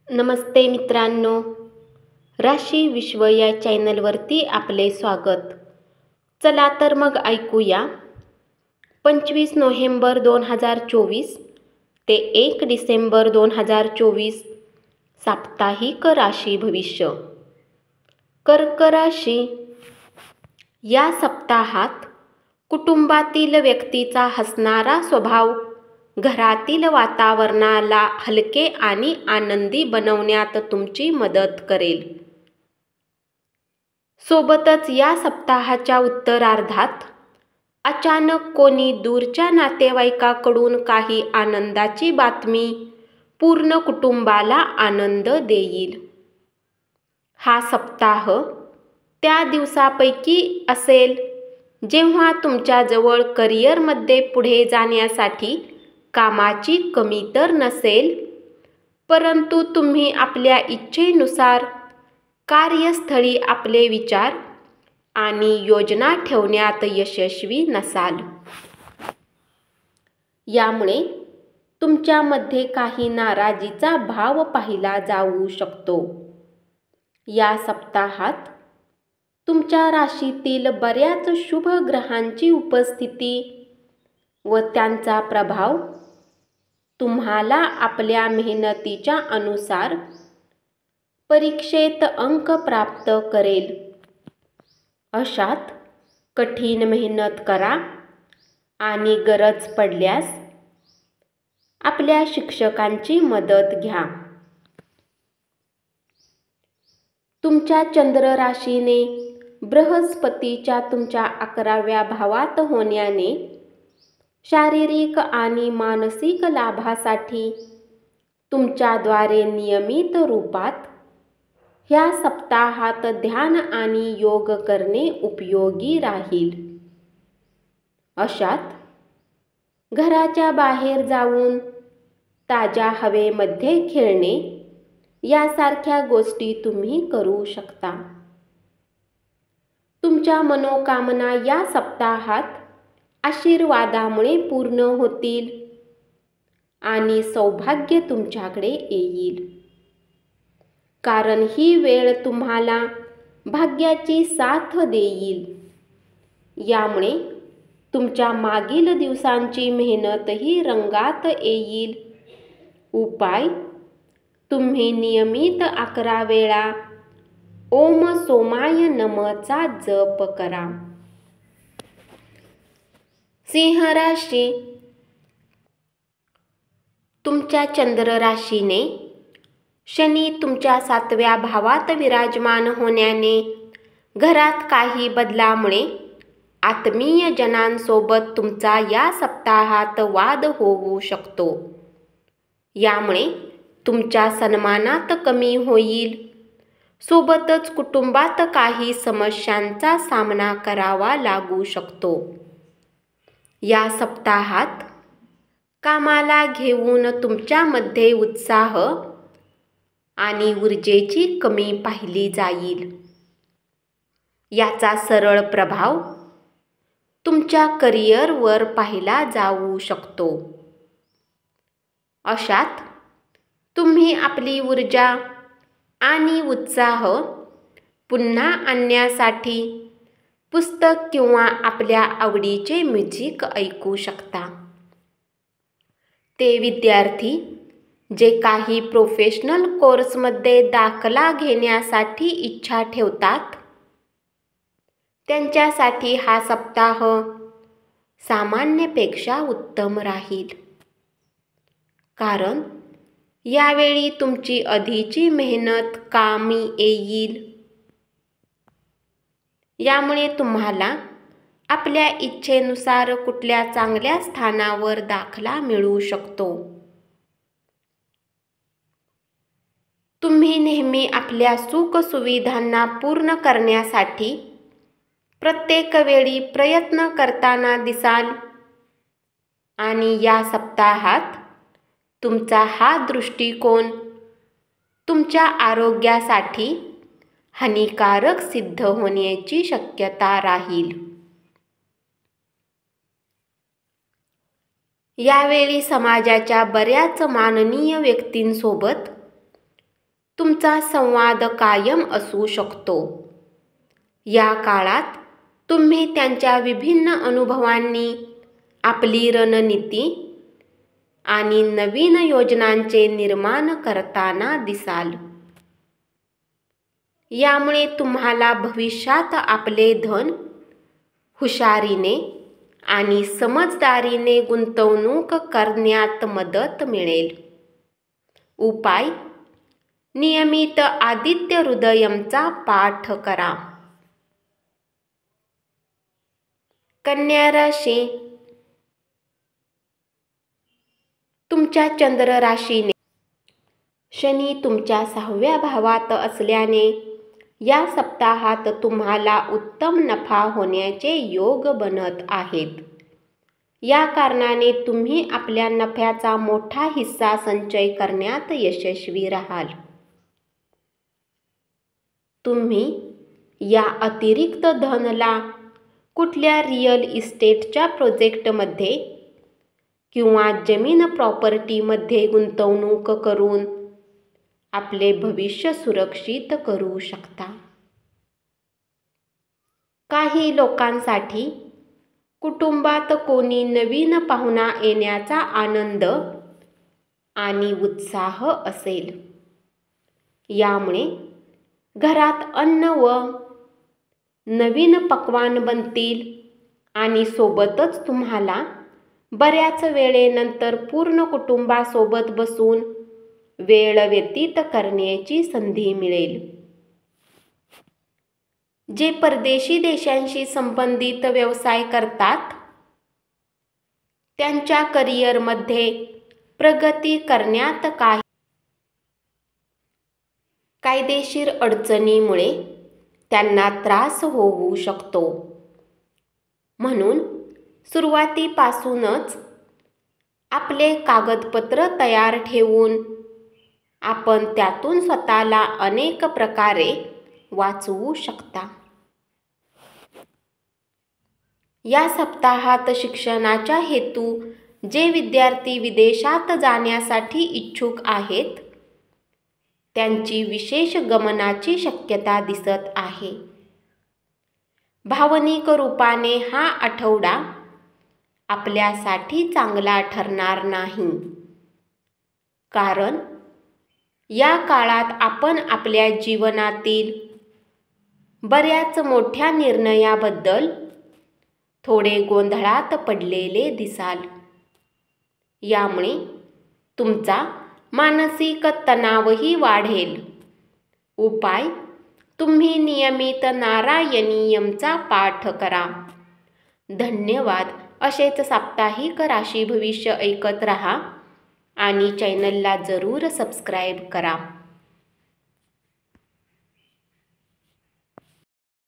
नमस्ते मित्रांनो, राशी विश्व या चॅनलवरती आपले स्वागत. चला तर मग ऐकूया 25 नोव्हेंबर 2024 ते 1 डिसेंबर 2024 साप्ताहिक राशी भविष्य. कर्क राशी. या सप्ताहात कुटुंबातील व्यक्तीचा हसणारा स्वभाव घरातील वातावरणाला हलके आणि आनंदी बनवण्यात तुमची मदत करेल. सोबतच या सप्ताहाच्या उत्तरार्धात अचानक कोणी दूरच्या नातेवाईकाकडून काही आनंदाची बातमी पूर्ण कुटुंबाला आनंद देईल. हा सप्ताह त्या दिवसापैकी असेल जेव्हा तुमच्याजवळ करिअरमध्ये पुढे जाण्यासाठी कामाची कमी तर नसेल, परंतु तुम्ही आपल्या इच्छेनुसार कार्यस्थळी आपले विचार आणि योजना ठेवण्यात यशस्वी नसाल. यामुळे तुमच्यामध्ये काही नाराजीचा भाव पाहिला जाऊ शकतो. या सप्ताहात तुमच्या राशीतील बऱ्याच शुभ ग्रहांची उपस्थिती व त्यांचा प्रभाव तुम्हाला आपल्या मेहनतीच्या अनुसार परीक्षेत अंक प्राप्त करेल. अशात कठीण मेहनत करा आणि गरज पडल्यास आपल्या शिक्षकांची मदत घ्या. तुमच्या चंद्र राशीने बृहस्पतीच्या तुमच्या 11व्या भावात होण्याने शारीरिक आणि मानसिक लाभासाठी तुमच्याद्वारे नियमित रूपात ह्या सप्ताहात ध्यान आणि योग करणे उपयोगी राहील. अशात घराच्या बाहेर जाऊन ताज्या हवेमध्ये खेळणे यासारख्या गोष्टी तुम्ही करू शकता. तुमच्या मनोकामना या सप्ताहात आशीर्वादामुळे पूर्ण होतील आणि सौभाग्य तुमच्याकडे येईल. कारण ही वेळ तुम्हाला भाग्याची साथ देईल. यामुळे तुमच्या मागील दिवसांची मेहनतही रंगात येईल. उपाय: तुम्ही नियमित 11 वेळा ओम सोमाय नम:चा जप करा. सिंह राशी. तुमच्या चंद्र राशीने शनी तुमच्या 7व्या भावात विराजमान होण्याने घरात काही बदलामुळे आत्मीय जनांसोबत तुमचा या सप्ताहात वाद होऊ शकतो. यामुळे तुमच्या सन्मानात कमी होईल. सोबतच कुटुंबात काही समस्यांचा सामना करावा लागू शकतो. या सप्ताहात कामाला घेऊन तुमच्यामध्ये उत्साह आणि ऊर्जेची कमी पाहिली जाईल. याचा सरळ प्रभाव तुमच्या करिअरवर पाहिला जाऊ शकतो. अशात तुम्ही आपली ऊर्जा आणि उत्साह पुन्हा आणण्यासाठी पुस्तक किंवा आपल्या आवडीचे म्युझिक ऐकू शकता. ते विद्यार्थी जे काही प्रोफेशनल कोर्समध्ये दाखला घेण्यासाठी इच्छा ठेवतात, त्यांच्यासाठी हा सप्ताह सामान्यपेक्षा उत्तम राहील. कारण यावेळी तुमची आधीची मेहनत कामी येईल. यामुळे तुम्हाला आपल्या इच्छेनुसार कुठल्या चांगल्या स्थानावर दाखला मिळू शकतो. तुम्ही नेहमी आपल्या सुखसुविधांना पूर्ण करण्यासाठी प्रत्येक वेळी प्रयत्न करताना दिसाल आणि या सप्ताहात तुमचा हा दृष्टिकोन तुमच्या आरोग्यासाठी हानिकारक सिद्ध होण्याची शक्यता राहील. यावेळी समाजाच्या बऱ्याच माननीय व्यक्तींसोबत तुमचा संवाद कायम असू शकतो. या काळात तुम्ही त्यांच्या विभिन्न अनुभवांनी आपली रणनीती आणि नवीन योजनांचे निर्माण करताना दिसाल. यामुळे तुम्हाला भविष्यात आपले धन हुशारीने आणि समजदारीने गुंतवणूक करण्यात मदत मिळेल. उपाय: नियमित आदित्य हृदयमचा पाठ करा. कन्या राशी. तुमच्या चंद्र राशीने शनी तुमच्या 6व्या भावात असल्याने या सप्ताहात तुम्हाला उत्तम नफा होण्याचे योग बनत आहेत. या कारणाने तुम्ही आपल्या नफ्याचा मोठा हिस्सा संचय करण्यात यशस्वी राहाल. तुम्ही या अतिरिक्त धनला कुठल्या रिअल इस्टेटच्या प्रोजेक्टमध्ये किंवा जमीन प्रॉपर्टीमध्ये गुंतवणूक करून आपले भविष्य सुरक्षित करू शकता. काही लोकांसाठी कुटुंबात कोणी नवीन पाहुणा येण्याचा आनंद आणि उत्साह असेल. यामुळे घरात अन्न व नवीन पक्वान्न बनतील आणि सोबतच तुम्हाला बऱ्याच वेळेनंतर पूर्ण कुटुंबासोबत बसून वेळ व्यतीत करण्याची संधी मिळेल. जे परदेशी देशांशी संबंधित व्यवसाय करतात त्यांच्या करिअरमध्ये प्रगती करण्यात कायदेशीर अडचणीमुळे त्यांना त्रास होऊ शकतो. म्हणून सुरुवातीपासूनच आपले कागदपत्र तयार ठेवून आपण त्यातून स्वतःला अनेक प्रकारे वाचवू शकता. या सप्ताहात शिक्षणाच्या हेतू जे विद्यार्थी विदेशात जाण्यासाठी इच्छुक आहेत त्यांची विशेष गमनाची शक्यता दिसत आहे. भावनिक रूपाने हा आठवडा आपल्यासाठी चांगला ठरणार नाही, कारण या काळात आपण आपल्या जीवनातील बऱ्याच मोठ्या निर्णयाबद्दल थोडे गोंधळात पडलेले दिसाल. यामुळे तुमचा मानसिक तणावही वाढेल. उपाय: तुम्ही नियमित नारायणीयमचा पाठ करा. धन्यवाद. असेच साप्ताहिक राशी भविष्य ऐकत रहा आणि चॅनलला जरूर सबस्क्राईब करा.